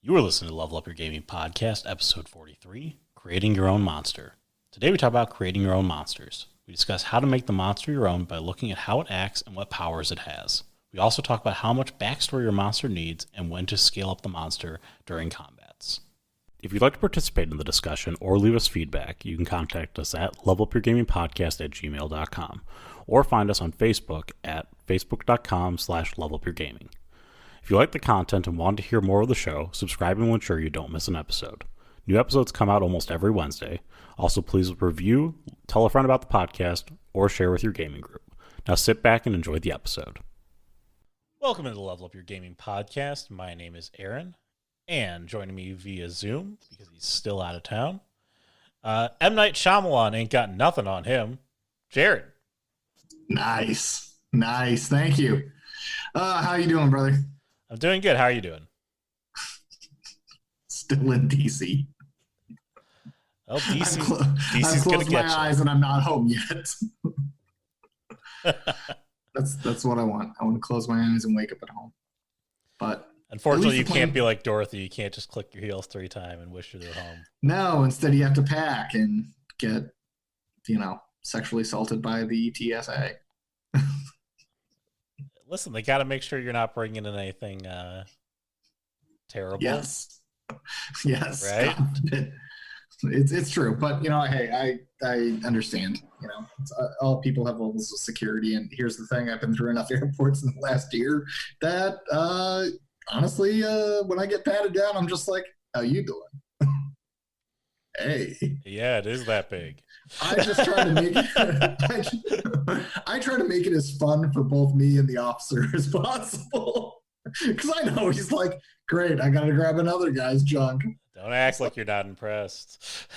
You are listening to Level Up Your Gaming Podcast, episode 43, Creating Your Own Monster. Today we talk about creating your own monsters. We discuss how to make the monster your own by looking at how it acts and what powers it has. We also talk about how much backstory your monster needs and when to scale up the monster during combats. If you'd like to participate in the discussion or leave us feedback, you can contact us at levelupyourgamingpodcast@gmail.com or find us on Facebook at facebook.com/levelupyourgaming. If you like the content and want to hear more of the show, subscribe and will ensure you don't miss an episode. New episodes come out almost every Wednesday. Also, please review, tell a friend about the podcast, or share with your gaming group. Now sit back and enjoy the episode. Welcome to the Level Up Your Gaming Podcast. My name is Aaron, and joining me via Zoom, because he's still out of town, M. Night Shyamalan ain't got nothing on him, Jared. Nice. Thank you. How you doing, brother? I'm doing good. How are you doing? Still in DC. Well, DC's I've going to closed get my you. eyes and I'm not home yet. That's what I want. I want to close my eyes and wake up at home. But unfortunately, you can't be like Dorothy. You can't just click your heels 3 times and wish you're home. No, instead you have to pack and get, sexually assaulted by the TSA. Listen, they got to make sure you're not bringing in anything terrible. Yes. Right? It's true, but hey, I understand. All people have levels of security, and here's the thing: I've been through enough airports in the last year that honestly, when I get patted down, I'm just like, "How you doing?" Hey. Yeah, it is that big. I just try to make it. I try to make it as fun for both me and the officer as possible, because I know he's like, "Great, I got to grab another guy's junk." Don't act like you're not impressed.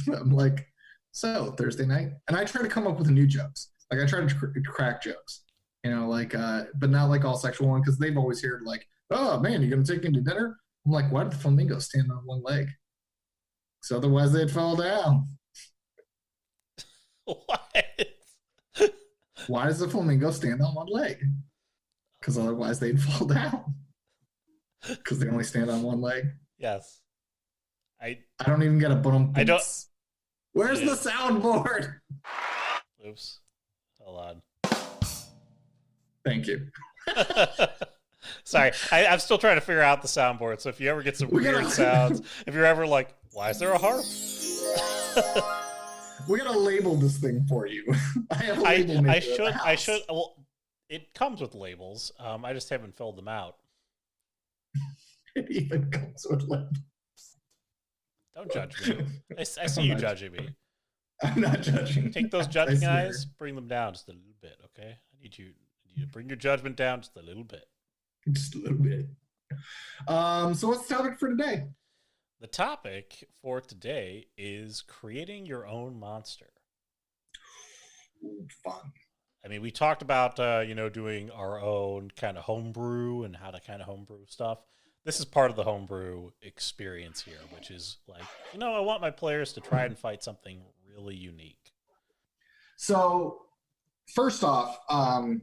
I'm like, so Thursday night, and I try to come up with new jokes. Like I try to crack jokes, but not like all sexual one, because they've always heard like, "Oh man, you're gonna take me to dinner?" I'm like, why did the flamingo stand on one leg? So otherwise they'd fall down. What? Why does the flamingo stand on one leg? Because otherwise they'd fall down. Because they only stand on one leg. Yes. I don't even get a bottom. I don't. Where's the soundboard? Oops. Hold on. Thank you. Sorry, I'm still trying to figure out the soundboard. So if you ever get some weird sounds, if you're ever like, why is there a harp? We're gonna label this thing for you. I have a label maker I should. Well, it comes with labels. I just haven't filled them out. It even comes with labels. Don't judge me. I see you judging me. I'm not judging. Take those judging eyes, bring them down just a little bit, okay? I need you to bring your judgment down just a little bit. Just a little bit. So what's the topic for today? The topic for today is creating your own monster. Ooh, fun. I mean, we talked about, doing our own kind of homebrew and how to kind of homebrew stuff. This is part of the homebrew experience here, which is like, I want my players to try and fight something really unique. So first off, I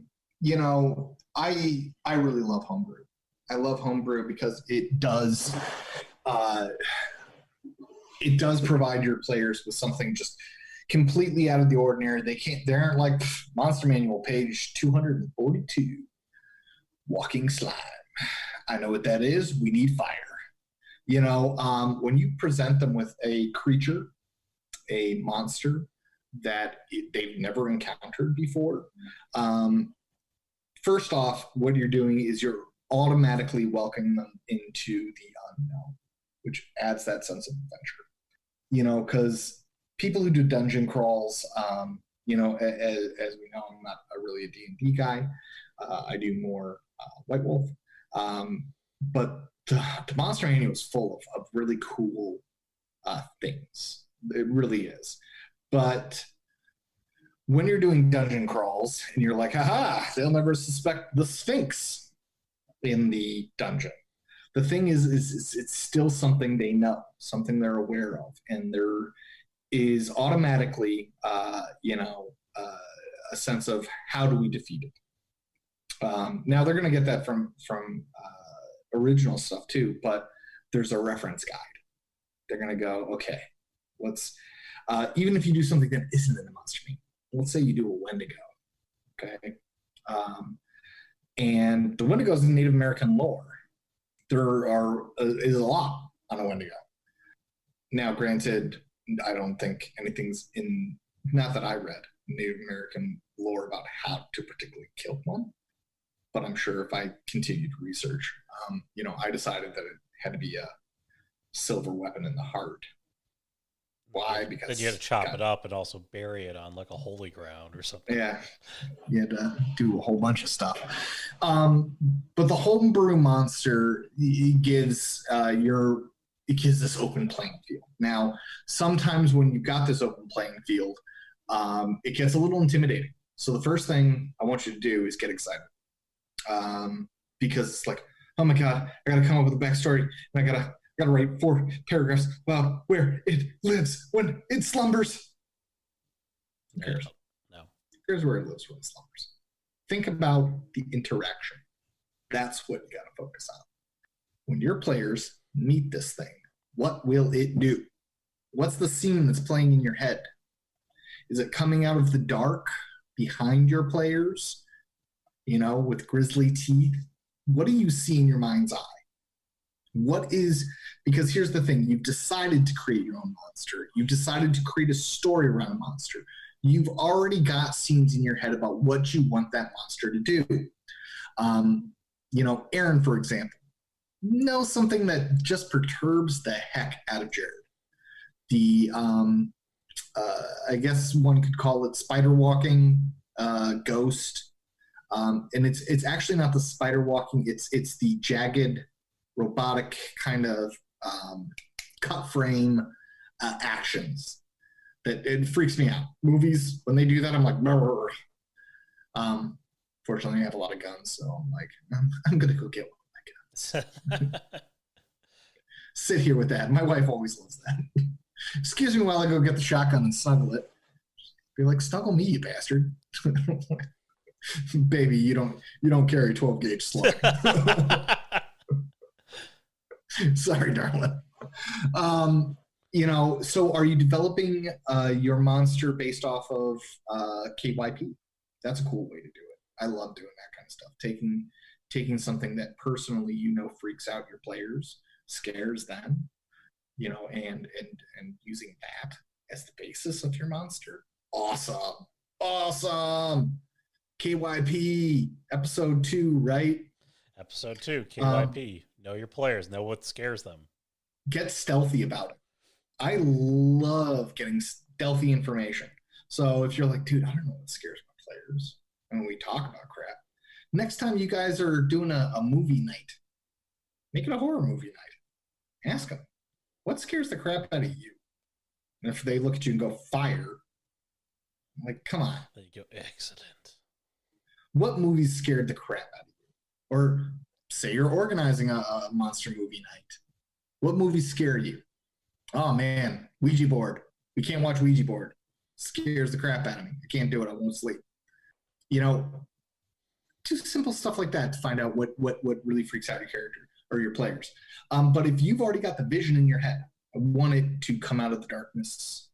really love homebrew. I love homebrew because it does provide your players with something just completely out of the ordinary. They aren't like Monster Manual page 242, walking slime. I know what that is. We need fire. When you present them with a creature, a monster that they've never encountered before, first off, what you're doing is you're automatically welcoming them into the unknown, which adds that sense of adventure. Because people who do dungeon crawls, as we know, I'm not really a D&D guy. I do more White Wolf. But the Monster Manual is full of really cool things. It really is. But when you're doing dungeon crawls and you're like, haha, they'll never suspect the Sphinx in the dungeon. The thing is it's still something they know, something they're aware of, and there is automatically, a sense of how do we defeat it. Now they're going to get that from original stuff too, but there's a reference guide. They're going to go, okay, let's, even if you do something that isn't in the monster manual, let's say you do a Wendigo, okay? And the Wendigo is in Native American lore. There is a lot on a Wendigo. Now, granted, I don't think anything's in, not that I read, Native American lore about how to particularly kill one, but I'm sure if I continued research, I decided that it had to be a silver weapon in the heart. Why? Because then you had to chop it up and also bury it on like a holy ground or something. Yeah, you had to do a whole bunch of stuff. But the Homebrew monster, it gives this open playing field. Now, sometimes when you've got this open playing field, it gets a little intimidating. So the first thing I want you to do is get excited, because it's like, oh my god, I got to come up with a backstory, and I gotta write 4 paragraphs about where it lives when it slumbers. Who cares? No. Here's where it lives when it slumbers. Think about the interaction. That's what you got to focus on. When your players meet this thing, what will it do? What's the scene that's playing in your head? Is it coming out of the dark behind your players, with grisly teeth? What do you see in your mind's eye? Because here's the thing, you've decided to create your own monster. You've decided to create a story around a monster. You've already got scenes in your head about what you want that monster to do. Aaron, for example, knows something that just perturbs the heck out of Jared. I guess one could call it spider walking ghost. And it's actually not the spider walking, it's the jagged robotic kind of cut frame actions that it freaks me out. Movies, when they do that, I'm like, brr. Fortunately, I have a lot of guns, so I'm like, I'm gonna go get one of my guns. Sit here with that. My wife always loves that. Excuse me while I go get the shotgun and snuggle it. Be like, snuggle me, you bastard. Baby, you don't carry 12 gauge slug. Sorry, darling. So are you developing your monster based off of KYP? That's a cool way to do it. I love doing that kind of stuff. Taking something that personally freaks out your players, scares them, and using that as the basis of your monster. Awesome. KYP episode 2, right? Episode 2, KYP. Know your players. Know what scares them. Get stealthy about it. I love getting stealthy information. So if you're like, dude, I don't know what scares my players, and we talk about crap, next time you guys are doing a movie night, make it a horror movie night. Ask them, what scares the crap out of you? And if they look at you and go, fire, I'm like, come on. Then you go, excellent. What movies scared the crap out of you? Or say you're organizing a monster movie night. What movies scare you? Oh man, Ouija board. We can't watch Ouija board. Scares the crap out of me. I can't do it. I won't sleep. Just simple stuff like that to find out what really freaks out your character or your players. But if you've already got the vision in your head, I want it to come out of the darkness.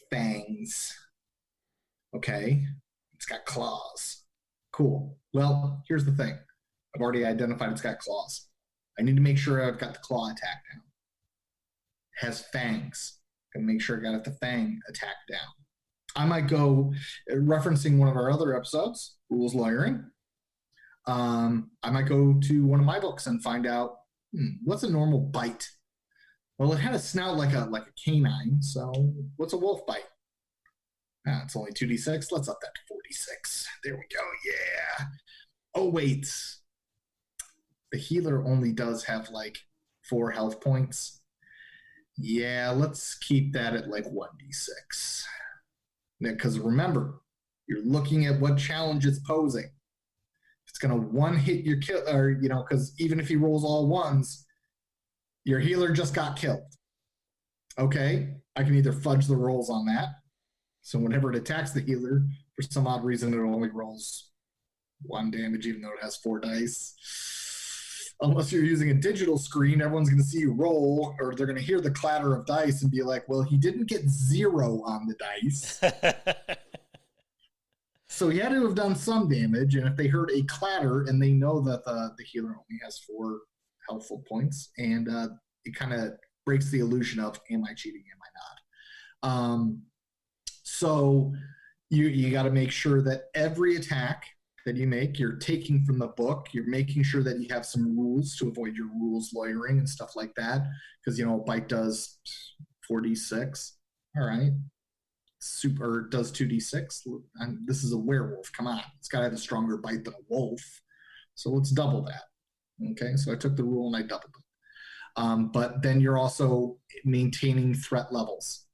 Fangs. Okay. It's got claws. Cool. Well, here's the thing. I've already identified it's got claws. I need to make sure I've got the claw attack down. It has fangs. I make sure I got the fang attack down. I might go, referencing one of our other episodes, Rules Lawyering, I might go to one of my books and find out, what's a normal bite? Well, it had a snout like a canine, so what's a wolf bite? It's only 2d6. Let's up that to 46. There we go. Yeah. Oh, wait. The healer only does have 4 health points. Yeah, let's keep that at 1d6. Because remember, you're looking at what challenge it's posing. It's going to one hit your kill, or, because even if he rolls all ones, your healer just got killed. Okay, I can either fudge the rolls on that. So whenever it attacks the healer, for some odd reason, it only rolls 1 damage, even though it has 4 dice. unless you're using a digital screen, everyone's going to see you roll, or they're going to hear the clatter of dice and be like, well, he didn't get 0 on the dice. So he had to have done some damage, and if they heard a clatter and they know that the healer only has 4 helpful points, and it kind of breaks the illusion of, am I cheating, am I not? So you got to make sure that every attack that you make, you're taking from the book. You're making sure that you have some rules to avoid your rules lawyering and stuff like that. Because, a bite does 4d6. All right. Super does 2d6. And this is a werewolf. Come on. It's got to have a stronger bite than a wolf. So let's double that. Okay. So I took the rule and I doubled it. But then you're also maintaining threat levels.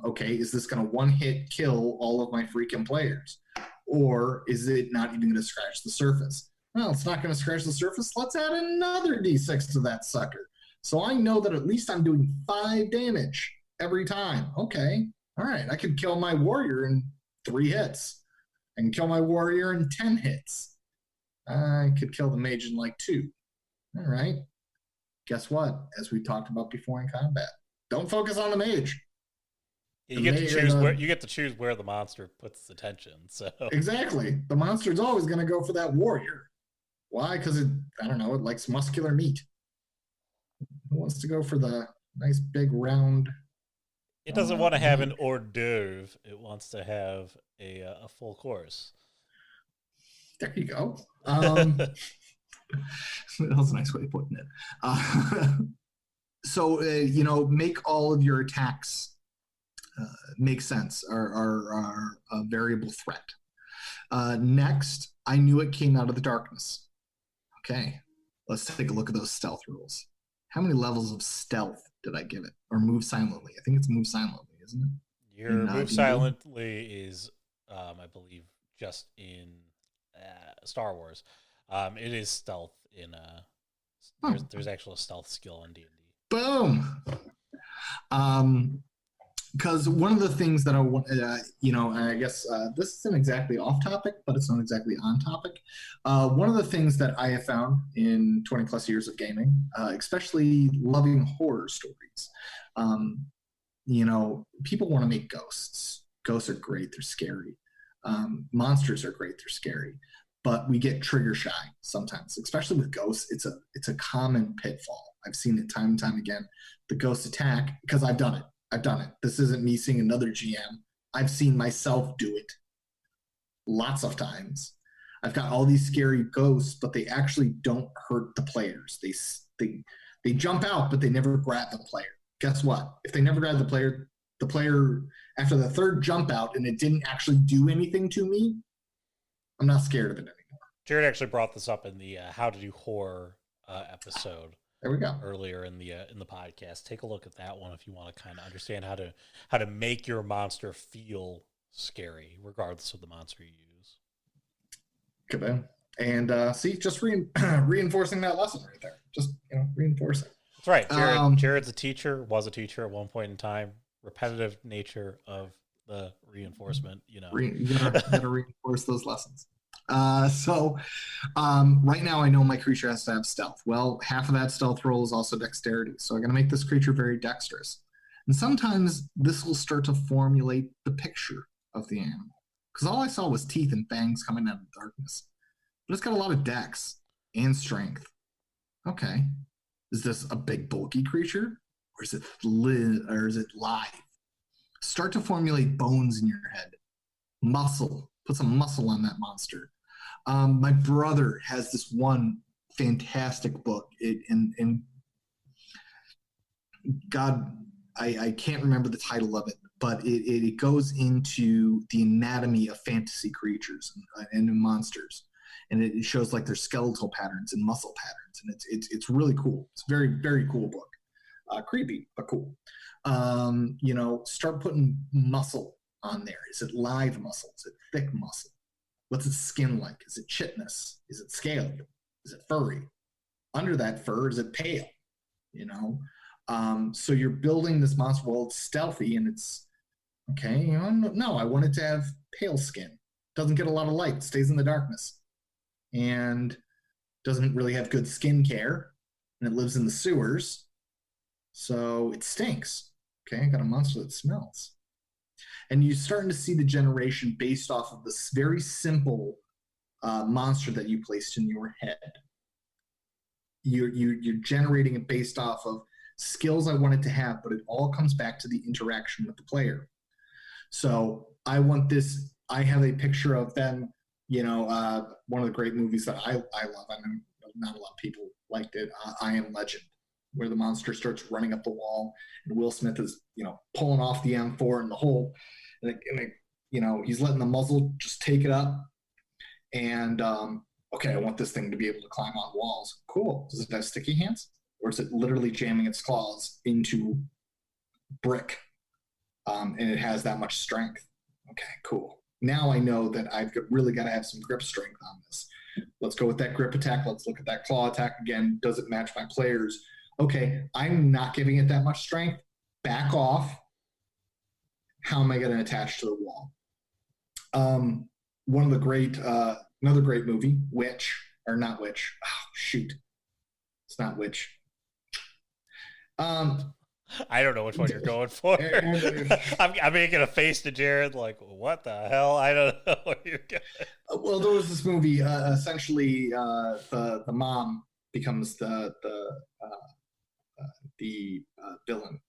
Okay, is this going to one-hit kill all of my freaking players? Or is it not even going to scratch the surface? Well, it's not going to scratch the surface. Let's add another d6 to that sucker. So I know that at least I'm doing 5 damage every time. Okay, all right. I could kill my warrior in 3 hits. I can kill my warrior in 10 hits. I could kill the mage in like 2. All right. Guess what? As we talked about before in combat, don't focus on the mage. You get to choose where the monster puts its attention. So exactly, the monster's always going to go for that warrior. Why? Because it likes muscular meat. It wants to go for the nice big round. It doesn't want to have an hors d'oeuvre. It wants to have a full course. There you go. That was a nice way of putting it. So make all of your attacks make sense, are a variable threat. Next, I knew it came out of the darkness. Okay, let's take a look at those stealth rules. How many levels of stealth did I give it? Or move silently? I think it's move silently, isn't it? Your move silently is, I believe, just in Star Wars. It is stealth in there's actual stealth skill in D&D. Boom. Because one of the things that I want, I guess this isn't exactly off topic, but it's not exactly on topic. One of the things that I have found in 20 plus years of gaming, especially loving horror stories, people want to make ghosts. Ghosts are great. They're scary. Monsters are great. They're scary. But we get trigger shy sometimes, especially with ghosts. It's a common pitfall. I've seen it time and time again. The ghost attack, because I've done it. This isn't me seeing another GM. I've seen myself do it lots of times. I've got all these scary ghosts, but they actually don't hurt the players. They jump out, but they never grab the player. Guess what? If they never grab the player after the 3rd jump out and it didn't actually do anything to me, I'm not scared of it anymore. Jared actually brought this up in the How to Do Horror episode. There we go. Earlier in the podcast, take a look at that one if you want to kind of understand how to make your monster feel scary, regardless of the monster you use. Good man. And see, just reinforcing that lesson right there. Just reinforcing. That's right. Jared's a teacher. Was a teacher at one point in time. Repetitive nature of the reinforcement. You gotta reinforce those lessons. So right now I know my creature has to have stealth. Well, half of that stealth roll is also dexterity. So I'm going to make this creature very dexterous. And sometimes this will start to formulate the picture of the animal. Because all I saw was teeth and fangs coming out of the darkness. But it's got a lot of dex and strength. Okay. Is this a big bulky creature? Or is it live? Start to formulate bones in your head. Muscle. Put some muscle on that monster. My brother has this one fantastic book. And God, I can't remember the title of it, but it goes into the anatomy of fantasy creatures and monsters. And it shows like their skeletal patterns and muscle patterns. And it's really cool. It's a very, very cool book. Creepy, but cool. Start putting muscle on there. Is it live muscle? Is it thick muscle? What's its skin like? Is it chitinous? Is it scaled? Is it furry? Under that fur, is it pale? So you're building this monster. Well, it's stealthy and it's okay. No, I want it to have pale skin. Doesn't get a lot of light. Stays in the darkness. And doesn't really have good skin care, and it lives in the sewers, so it stinks. Okay, I got a monster that smells. And you're starting to see the generation based off of this very simple monster that you placed in your head. You're generating it based off of skills I wanted to have, but it all comes back to the interaction with the player. So I want this. I have a picture of them. One of the great movies that I love. I know not a lot of people liked it. I Am Legend, where the monster starts running up the wall, and Will Smith is pulling off the M4 and the whole, he's letting the muzzle just take it up, and okay, I want this thing to be able to climb on walls. Cool. Does it have sticky hands, or is it literally jamming its claws into brick, and it has that much strength? Okay, cool. Now I know that I've really got to have some grip strength on this. Let's go with that grip attack. Let's look at that claw attack again. Does it match my players? Okay, I'm not giving it that much strength. Back off. How am I going to attach to the wall? One of the great, another great movie, Witch, or not Witch. Oh, shoot. It's not Witch. I don't know which one you're going for. I'm making a face to Jared like, what the hell? I don't know what you're going. Well, there was this movie. Essentially, the mom becomes the villain,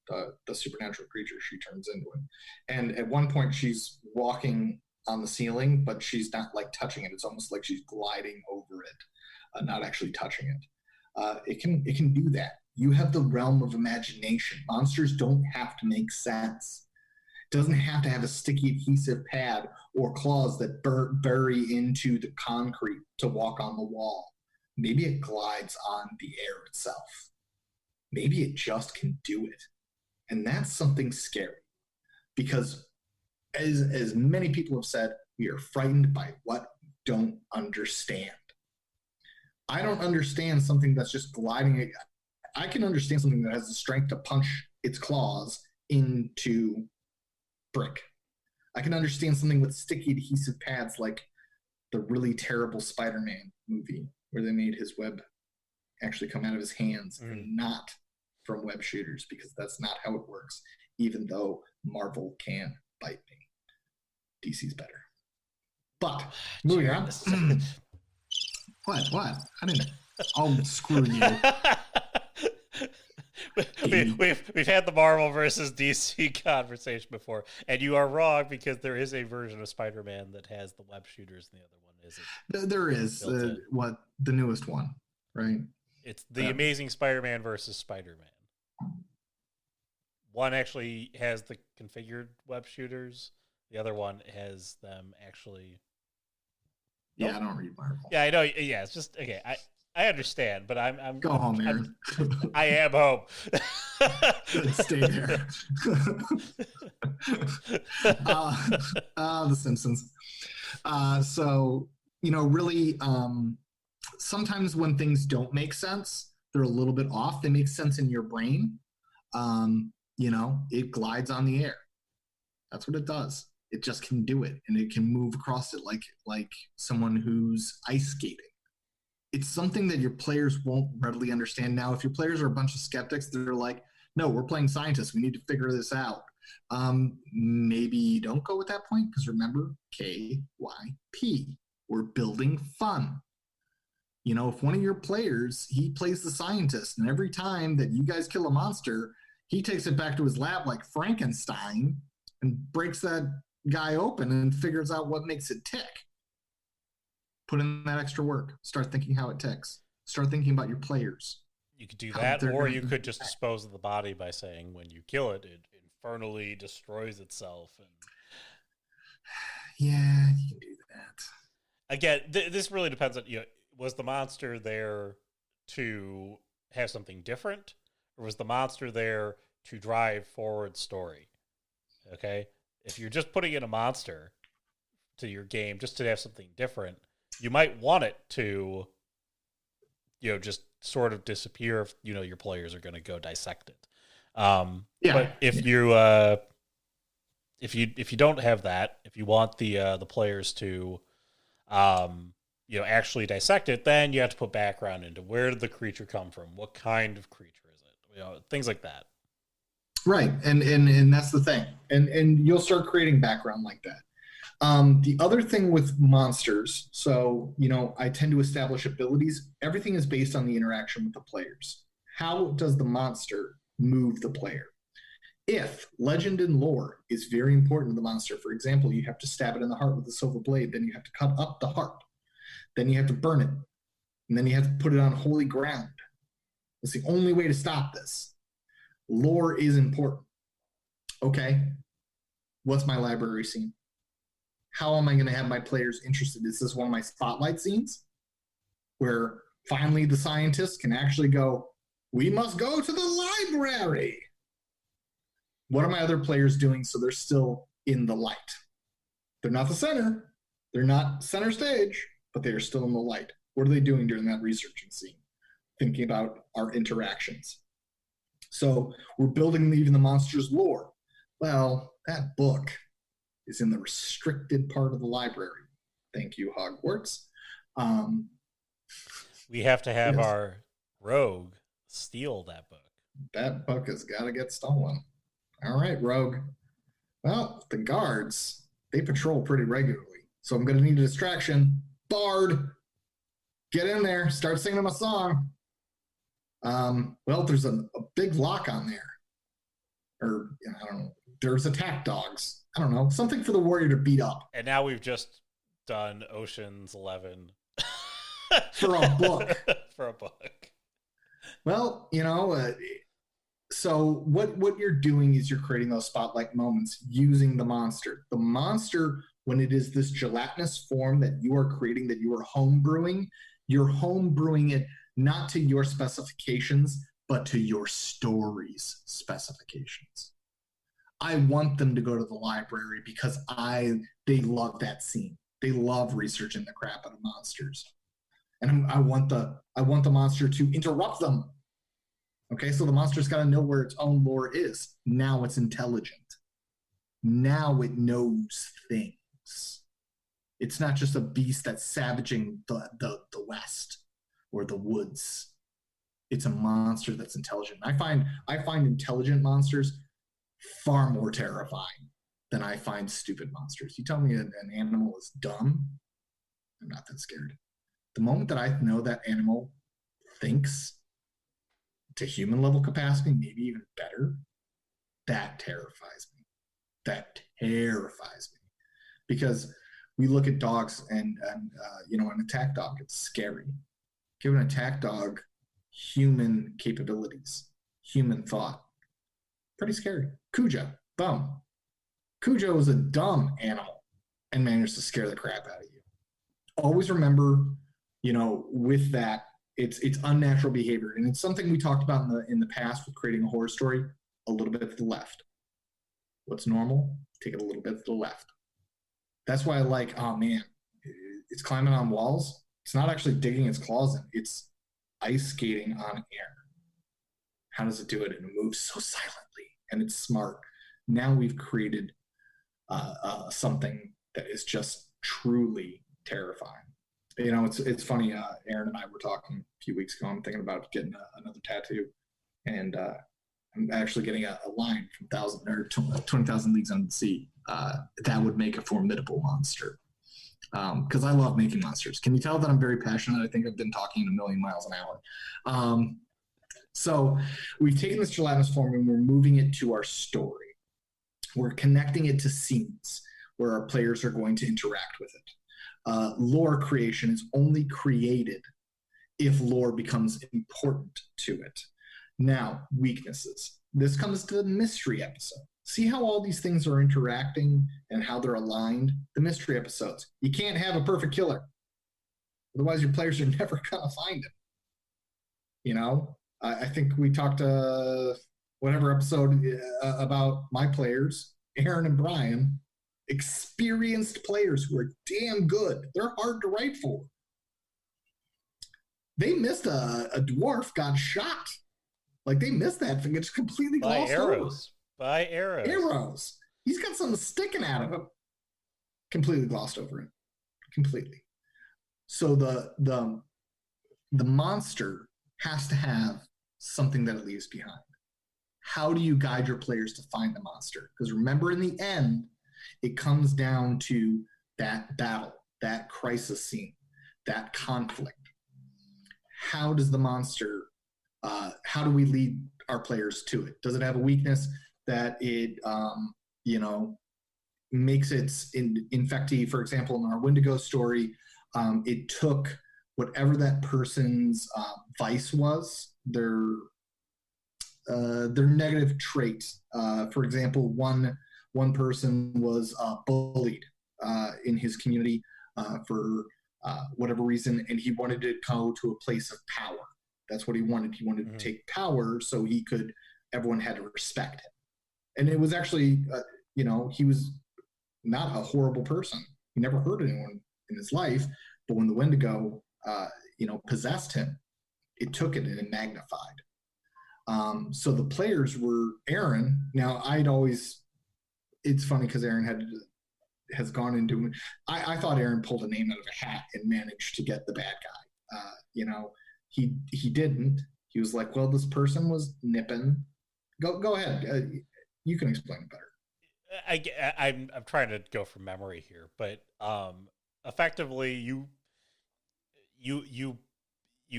the supernatural creature she turns into it. And at one point, she's walking on the ceiling, but she's not like touching it. It's almost like she's gliding over it, not actually touching it. It can do that. You have the realm of imagination. Monsters don't have to make sense. It doesn't have to have a sticky adhesive pad or claws that bury into the concrete to walk on the wall. Maybe it glides on the air itself. Maybe it just can do it. And that's something scary. Because as many people have said, we are frightened by what we don't understand. I don't understand something that's just gliding. I can understand something that has the strength to punch its claws into brick. I can understand something with sticky adhesive pads like the really terrible Spider-Man movie where they made his web actually come out of his hands and not from web shooters, because that's not how it works, even though Marvel can bite me. DC's better. But moving on. What? I didn't. Oh, screw you. We've had the Marvel versus DC conversation before, and you are wrong, because there is a version of Spider-Man that has the web shooters, and the other one isn't. There is the newest one, right? It's the Amazing Spider-Man versus Spider-Man. One actually has the configured web shooters. The other one has them actually. Yeah, I don't read Marvel. Yeah, I know. Yeah, it's just okay. I understand, but I'm go home, Aaron. I am home. Good, stay there. The Simpsons. So really, sometimes when things don't make sense, they're a little bit off. They make sense in your brain. It glides on the air. That's what it does. It just can do it, and it can move across it like someone who's ice skating. It's something that your players won't readily understand. Now, if your players are a bunch of skeptics, they're like, no, we're playing scientists. We need to figure this out. Maybe don't go with that point, because remember, KYP. We're building fun. If one of your players, he plays the scientist, and every time that you guys kill a monster, he takes it back to his lab like Frankenstein and breaks that guy open and figures out what makes it tick. Put in that extra work. Start thinking how it ticks. Start thinking about your players. You could do that, or you could just dispose of the body by saying when you kill it, it infernally destroys itself. And yeah, you can do that. Again, this really depends on, was the monster there to have something different, or was the monster there to drive forward story? Okay? If you're just putting in a monster to your game just to have something different, you might want it to, just sort of disappear if, your players are going to go dissect it. But if you if you don't have that, if you want the players to, actually dissect it, then you have to put background into where did the creature come from? What kind of creature is it? Things like that. Right. And that's the thing. And you'll start creating background like that. The other thing with monsters, so, I tend to establish abilities. Everything is based on the interaction with the players. How does the monster move the player? If legend and lore is very important to the monster, for example, you have to stab it in the heart with a silver blade, then you have to cut up the heart, then you have to burn it, and then you have to put it on holy ground. That's the only way to stop this. Lore is important. Okay, what's my library scene? How am I going to have my players interested? Is this one of my spotlight scenes where finally the scientists can actually go, we must go to the library? What are my other players doing so they're still in the light? They're not the center. They're not center stage, but they are still in the light. What are they doing during that researching scene? Thinking about our interactions. So we're building even the monster's lore. Well, that book is in the restricted part of the library. Thank you, Hogwarts. We have to have our rogue steal that book. That book has got to get stolen. All right, rogue. Well, the guards, they patrol pretty regularly. So I'm going to need a distraction. Bard, get in there. Start singing them a song. Well, there's a big lock on there. Or, I don't know. There's attack dogs. I don't know. Something for the warrior to beat up. And now we've just done Ocean's 11. For a book. For a book. Well, so what you're doing is you're creating those spotlight moments using the monster. The monster, when it is this gelatinous form that you are creating, that you are homebrewing, you're homebrewing it not to your specifications, but to your story's specifications. I want them to go to the library because they love that scene. They love researching the crap out of monsters. And I want the monster to interrupt them. Okay, so the monster's got to know where its own lore is. Now it's intelligent. Now it knows things. It's not just a beast that's savaging the West or the woods. It's a monster that's intelligent. I find intelligent monsters far more terrifying than I find stupid monsters. You tell me an animal is dumb, I'm not that scared. The moment that I know that animal thinks to human level capacity, maybe even better, that terrifies me. That terrifies me. Because we look at dogs and an attack dog, it's scary. Give an attack dog human capabilities, human thought. Pretty scary. Cujo, boom. Cujo was a dumb animal and managed to scare the crap out of you. Always remember, with that, it's unnatural behavior. And it's something we talked about in the past with creating a horror story, a little bit to the left. What's normal? Take it a little bit to the left. That's why I like, oh man, it's climbing on walls. It's not actually digging its claws in. It's ice skating on air. How does it do it? And it moves so silently, and it's smart. Now we've created something that is just truly terrifying. It's funny. Aaron and I were talking a few weeks ago. I'm thinking about getting another tattoo, and I'm actually getting a line from 20,000 Leagues Under the Sea. That would make a formidable monster. Because I love making monsters. Can you tell that I'm very passionate? I think I've been talking a million miles an hour. So we've taken this gelatinous form and we're moving it to our story. We're connecting it to scenes where our players are going to interact with it. Lore creation is only created if lore becomes important to it. Now, weaknesses. This comes to the mystery episode. See how all these things are interacting and how they're aligned? The mystery episodes. You can't have a perfect killer. Otherwise, your players are never going to find him. I think we talked whatever episode about my players, Aaron and Brian, experienced players who are damn good. They're hard to write for. They missed a dwarf got shot. Like they missed that thing. It's completely glossed over. By arrows. He's got something sticking out of him. Completely glossed over it. Completely. So the monster has to have something that it leaves behind. How do you guide your players to find the monster? Because remember, in the end, it comes down to that battle, that crisis scene, that conflict. How does the monster, how do we lead our players to it? Does it have a weakness that it, makes its infectee? For example, in our Wendigo story, it took whatever that person's vice was, their negative trait. For example, one person was bullied in his community for whatever reason, and he wanted to go to a place of power. That's what he wanted. He wanted to take power so everyone had to respect him. And it was actually, he was not a horrible person. He never hurt anyone in his life, but when the Wendigo, possessed him, it took it and it magnified. So the players were Aaron. Now it's funny because Aaron has gone into, I thought Aaron pulled a name out of a hat and managed to get the bad guy. He didn't. He was like, well, this person was nipping. Go ahead. You can explain it better. I'm trying to go from memory here, but effectively, you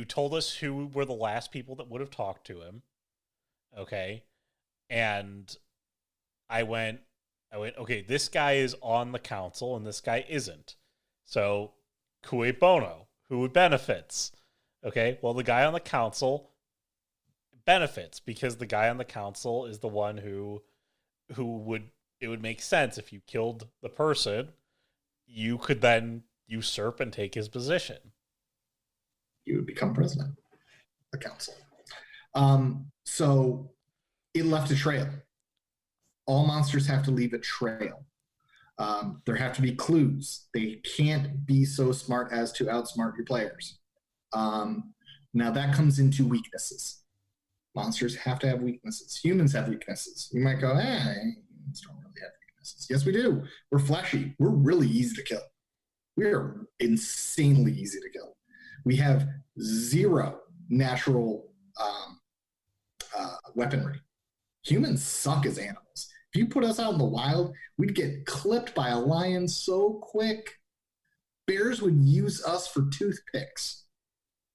told us who were the last people that would have talked to him, okay, and I went, okay, this guy is on the council and this guy isn't, so cui bono, who benefits? Okay, well, the guy on the council benefits because the guy on the council is the one who it would make sense if you killed the person, you could then usurp and take his position. You would become president of the council. So it left a trail. All monsters have to leave a trail. There have to be clues. They can't be so smart as to outsmart your players. Now that comes into weaknesses. Monsters have to have weaknesses. Humans have weaknesses. You might go, humans don't really have weaknesses. Yes, we do. We're fleshy. We're really easy to kill. We are insanely easy to kill. We have zero natural weaponry. Humans suck as animals. If you put us out in the wild, we'd get clipped by a lion so quick. Bears would use us for toothpicks.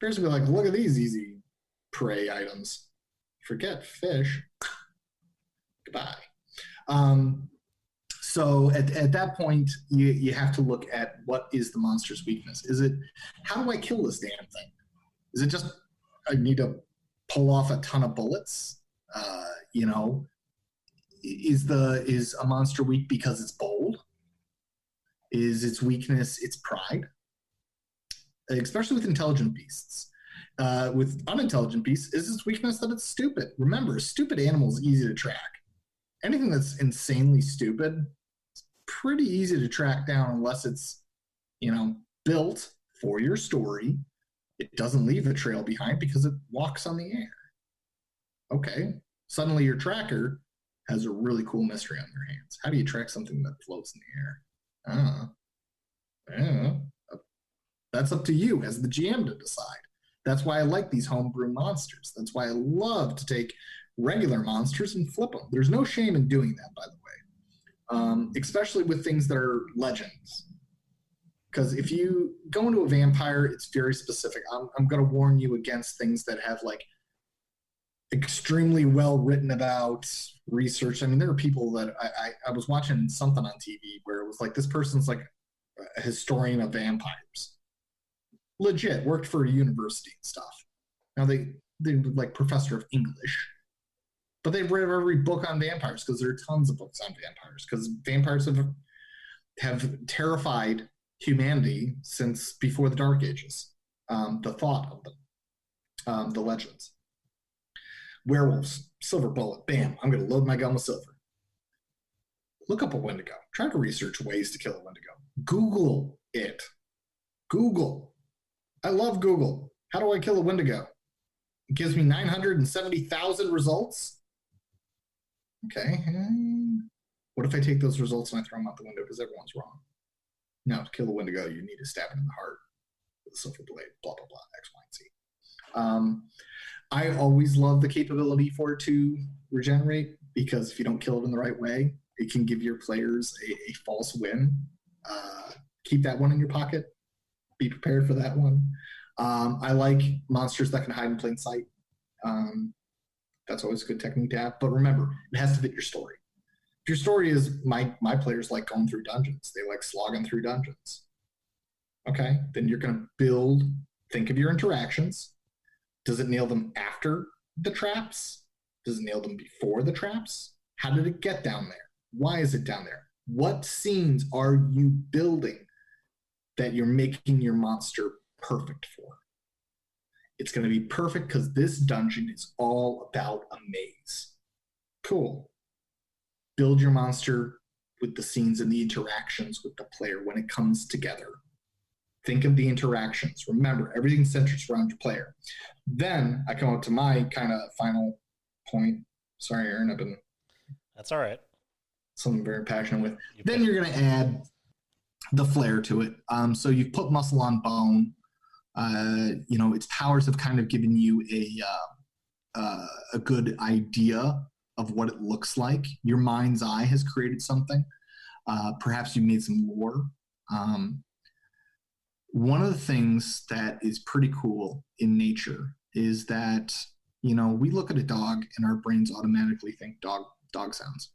Bears would be like, look at these easy prey items. Forget fish. Goodbye. So at that point, you have to look at what is the monster's weakness. Is it, how do I kill this damn thing? Is it just I need to pull off a ton of bullets? Is a monster weak because it's bold? Is its weakness its pride? Especially with intelligent beasts. With unintelligent beasts, is its weakness that it's stupid? Remember, a stupid animal is easy to track. Anything that's insanely stupid, it's pretty easy to track down unless it's, built for your story. It doesn't leave a trail behind because it walks on the air. Okay, suddenly your tracker has a really cool mystery on their hands. How do you track something that floats in the air? I don't know. That's up to you as the GM to decide. That's why I like these homebrew monsters. That's why I love to take regular monsters and flip them. There's no shame in doing that, by the way, especially with things that are legends. Because if you go into a vampire, it's very specific. I'm going to warn you against things that have like extremely well written about research. I mean, there are people that I was watching something on TV where it was like, this person's like a historian of vampires. Legit, worked for a university and stuff. Now they're like professor of English, but they've read every book on vampires because there are tons of books on vampires because vampires have terrified humanity since before the Dark Ages. The thought of them, the legends. Werewolves, silver bullet, bam, I'm going to load my gun with silver. Look up a Wendigo. Try to research ways to kill a Wendigo. Google it. Google. I love Google. How do I kill a Wendigo? It gives me 970,000 results. Okay. What if I take those results and I throw them out the window because everyone's wrong? No, to kill a Wendigo, you need to stab it in the heart with a silver blade, blah, blah, blah, X, Y, and Z. I always love the capability for it to regenerate, because if you don't kill it in the right way, it can give your players a false win. Keep that one in your pocket. Be prepared for that one. I like monsters that can hide in plain sight. That's always a good technique to have. But remember, it has to fit your story. If your story is my players like going through dungeons, they like slogging through dungeons. Okay, then you're going to build. Think of your interactions. Does it nail them after the traps? Does it nail them before the traps? How did it get down there? Why is it down there? What scenes are you building that you're making your monster perfect for? It's going to be perfect because this dungeon is all about a maze. Cool. Build your monster with the scenes and the interactions with the player when it comes together. Think of the interactions. Remember, everything centers around your player. Then I come up to my kind of final point. Sorry, Aaron, I've been... That's all right. Something very passionate with. Then you're going to add the flair to it. So you've put muscle on bone. Its powers have kind of given you a good idea of what it looks like. Your mind's eye has created something. Perhaps you made some lore. One of the things that is pretty cool in nature is that, we look at a dog and our brains automatically think dog sounds.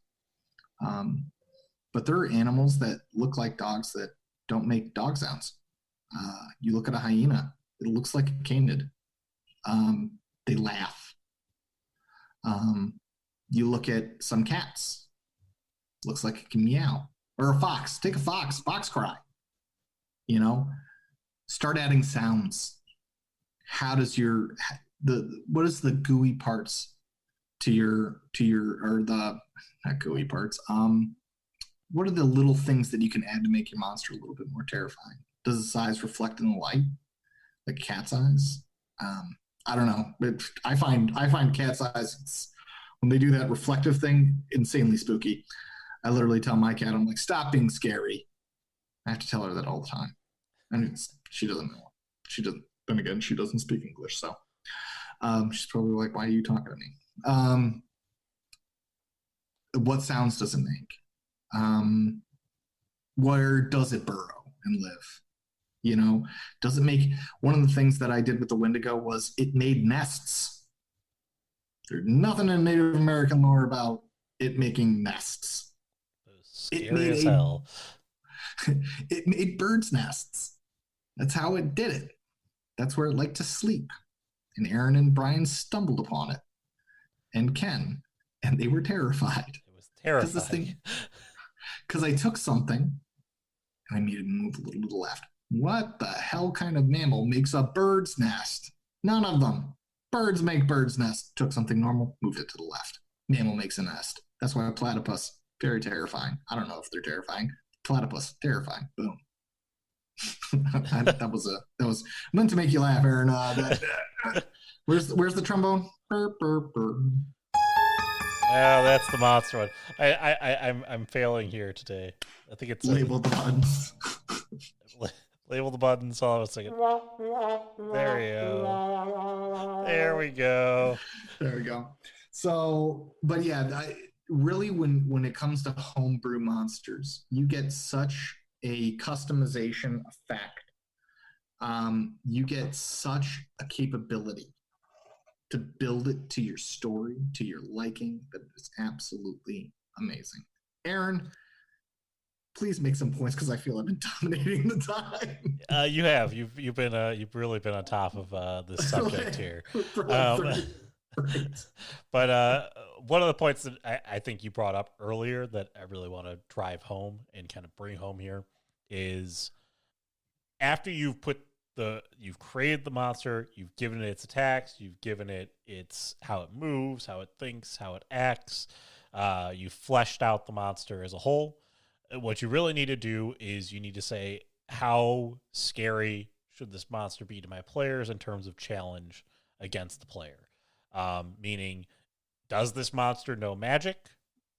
But there are animals that look like dogs that don't make dog sounds. You look at a hyena, it looks like a canid. They laugh. You look at some cats, looks like it can meow. Or a fox, take a fox cry. Start adding sounds. How does what is the gooey parts not gooey parts. What are the little things that you can add to make your monster a little bit more terrifying? Does the size reflect in the light, like cat's eyes? I don't know. But I find cat's eyes, when they do that reflective thing, insanely spooky. I literally tell my cat, I'm like, stop being scary. I have to tell her that all the time. And she doesn't know. She doesn't. Then again, she doesn't speak English, so she's probably like, why are you talking to me? What sounds does it make? Where does it burrow and live? Does it make... One of the things that I did with the Wendigo was it made nests. There's nothing in Native American lore about it making nests. Scary as hell. It made birds' nests. That's how it did it. That's where it liked to sleep. And Aaron and Brian stumbled upon it. And Ken. And they were terrified. It was terrifying. Because I took something and I made it move a little left. What the hell kind of mammal makes a bird's nest? None of them. Birds make birds' nests. Took something normal, moved it to the left. Mammal makes a nest. That's why a platypus, very terrifying. I don't know if they're terrifying. Platypus, terrifying. Boom. that was meant to make you laugh, Aaron. Where's the trombone? Burr, burr, burr. Oh, that's the monster one. I'm failing here today. I think it's label the buttons. Label the buttons. Hold on a second. There we go. There we go. There we go. So, but yeah, really, when it comes to homebrew monsters, you get such a customization effect. You get such a capability to build it to your story, to your liking, that is absolutely amazing. Aaron, please make some points because I feel I've been dominating the time. You have. You've really been on top of this subject here. But one of the points that I think you brought up earlier that I really want to drive home and kind of bring home here is after you've created the monster, you've given it its attacks, you've given it its how it moves, how it thinks, how it acts, you've fleshed out the monster as a whole. What you really need to do is you need to say, how scary should this monster be to my players in terms of challenge against the player? Meaning, does this monster know magic,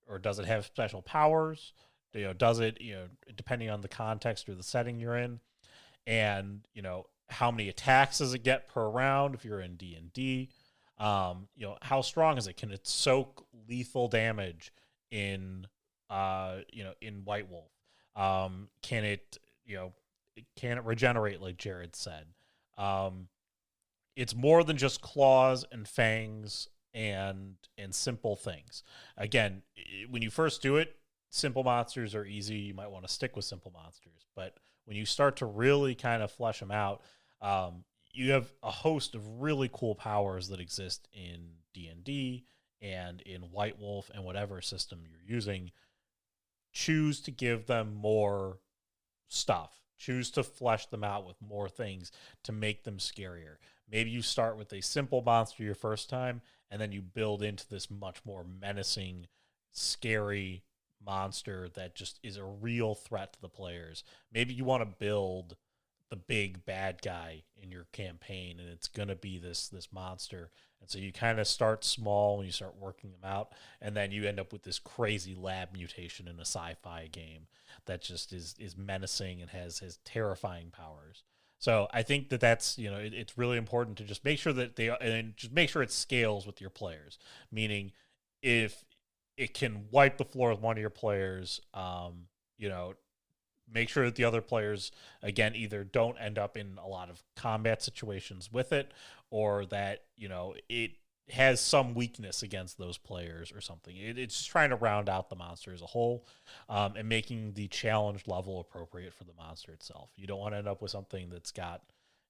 or does it have special powers? Does it, depending on the context or the setting you're in, and how many attacks does it get per round if you're in D&D? How strong is it? Can it soak lethal damage in in White Wolf? Can it, can it regenerate like Jared said? It's more than just claws and fangs and simple things. Again, when you first do it, simple monsters are easy. You might want to stick with simple monsters, but when you start to really kind of flesh them out, you have a host of really cool powers that exist in D&D and in White Wolf and whatever system you're using. Choose to give them more stuff. Choose to flesh them out with more things to make them scarier. Maybe you start with a simple monster your first time, and then you build into this much more menacing, scary monster that just is a real threat to the players. Maybe you want to build the big bad guy in your campaign, and it's going to be this monster. And so you kind of start small and you start working them out, and then you end up with this crazy lab mutation in a sci-fi game that just is menacing and has terrifying powers. So I think that's it's really important to just make sure that just make sure it scales with your players. Meaning, if it can wipe the floor with one of your players, make sure that the other players, again, either don't end up in a lot of combat situations with it, or that, it has some weakness against those players or something. It's just trying to round out the monster as a whole, and making the challenge level appropriate for the monster itself. You don't want to end up with something that's got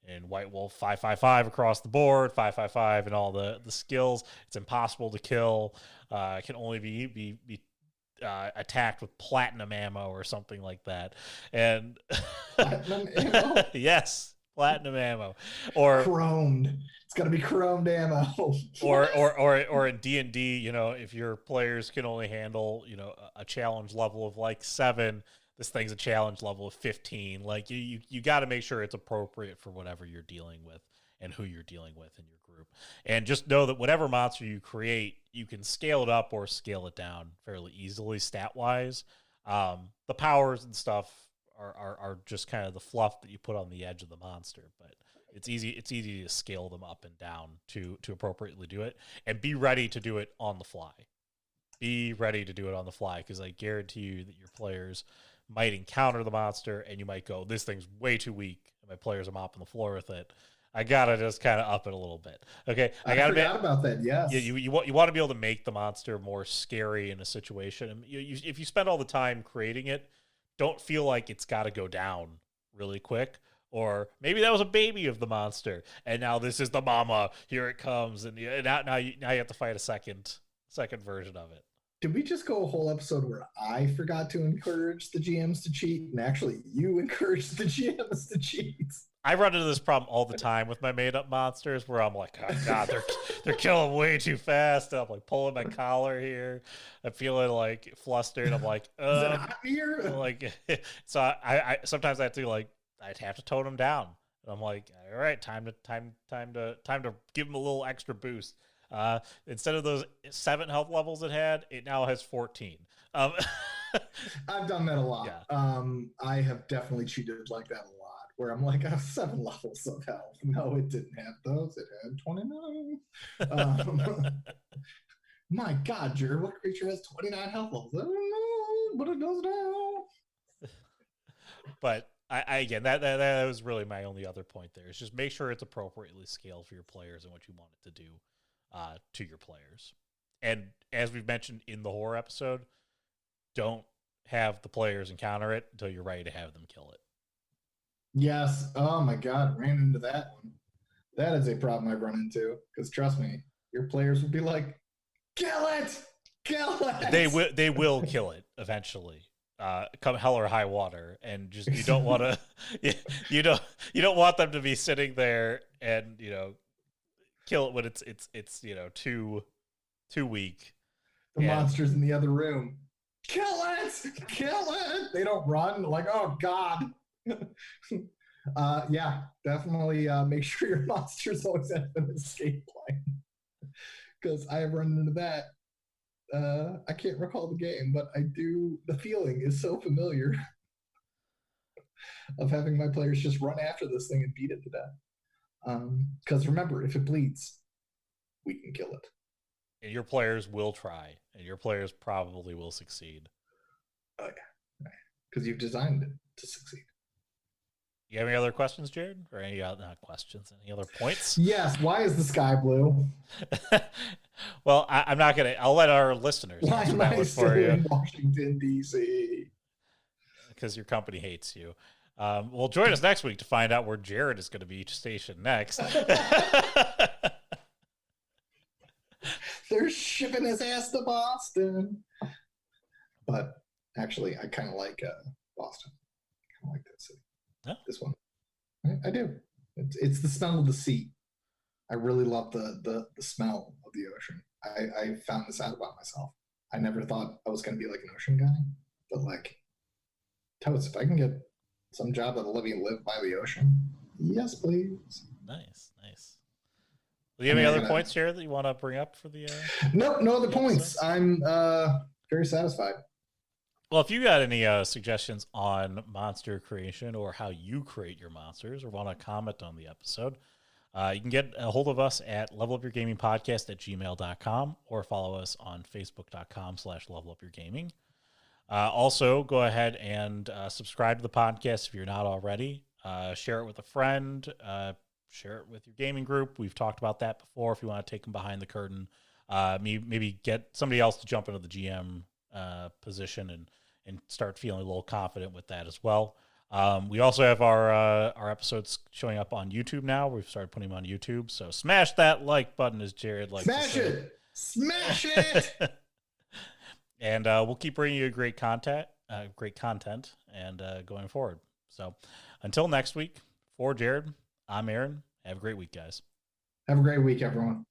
in White Wolf 555 across the board, 555 and all the skills. It's impossible to kill. It can only be attacked with platinum ammo or something like that. And Platinum ammo? yes, platinum ammo, or chromed. It's got to be chromed ammo. or in D&D, if your players can only handle, a challenge level of like 7, this thing's a challenge level of 15. Like you got to make sure it's appropriate for whatever you're dealing with and who you're dealing with in your group. And just know that whatever monster you create, you can scale it up or scale it down fairly easily stat-wise. The powers and stuff are just kind of the fluff that you put on the edge of the monster, but it's easy to scale them up and down to appropriately do it, and be ready to do it on the fly. Be ready to do it on the fly, because I guarantee you that your players might encounter the monster and you might go, this thing's way too weak, and my players are mopping the floor with it. I gotta just kind of up it a little bit. Okay, I forgot about that. Yes. Yeah, you want to be able to make the monster more scary in a situation. And if you spend all the time creating it, don't feel like it's got to go down really quick. Or maybe that was a baby of the monster, and now this is the mama. Here it comes, and now you have to fight a second version of it. Did we just go a whole episode where I forgot to encourage the GMs to cheat, and actually you encouraged the GMs to cheat? I run into this problem all the time with my made-up monsters, where I'm like, oh God, they're killing way too fast. And I'm like pulling my collar here. I'm feeling like flustered. I'm like, is it hot here? Like, so I sometimes I have to I'd have to tone them down. And I'm like, all right, time to give them a little extra boost. Instead of those 7 health levels it had, it now has 14. I've done that a lot. Yeah. I have definitely cheated like that a lot, where I'm like, I have 7 levels of health. No, it didn't have those. It had 29. My God, Jared, what creature has 29 health levels? I don't know, but it does now. But again, that was really my only other point there. Is just make sure it's appropriately scaled for your players and what you want it to do to your players. And as we've mentioned in the horror episode, don't have the players encounter it until you're ready to have them kill it. Yes. Oh my God, ran into that one. That is a problem I've run into, because trust me, your players will be like, kill it! Kill it! They will kill it eventually. Come hell or high water, and just you don't want to you don't want them to be sitting there and kill it when it's too weak. The monster's in the other room. Kill it! Kill it! They don't run, like, oh God. Yeah, definitely make sure your monsters always have an escape plan, because I have run into that. I can't recall the game, but I do. The feeling is so familiar. of having my players just run after this thing and beat it to death. Because remember, if it bleeds, we can kill it. And your players will try, and your players probably will succeed. Oh yeah, because you've designed it to succeed. You have any other questions, Jared? Or any other not questions? Any other points? Yes. Why is the sky blue? Well, I'm not gonna. I'll let our listeners Why answer am that I one still for you. in Washington D.C.? Because your company hates you. Well, join us next week to find out where Jared is going to be stationed next. They're shipping his ass to Boston. But actually, I kind of like Boston. I kind of like that city. Yeah. This one. I do. It's the smell of the sea. I really love the smell of the ocean. I found this out about myself. I never thought I was going to be like an ocean guy. But like, totes, if I can get some job that'll let me live by the ocean, yes, please. Nice. Do you have any other points here that you want to bring up for the? Nope, no other points. I'm very satisfied. Well, if you got any suggestions on monster creation or how you create your monsters, or want to comment on the episode, you can get a hold of us at levelupyourgamingpodcast@gmail.com or follow us on facebook.com/levelupyourgaming. Also, go ahead and subscribe to the podcast if you're not already. Share it with a friend. Share it with your gaming group. We've talked about that before. If you want to take them behind the curtain, maybe get somebody else to jump into the GM position and start feeling a little confident with that as well. We also have our episodes showing up on YouTube now. We've started putting them on YouTube. So smash that like button, as Jared likes to say. Smash it! And we'll keep bringing you great content, and going forward. So until next week, for Jared, I'm Aaron. Have a great week, guys. Have a great week, everyone.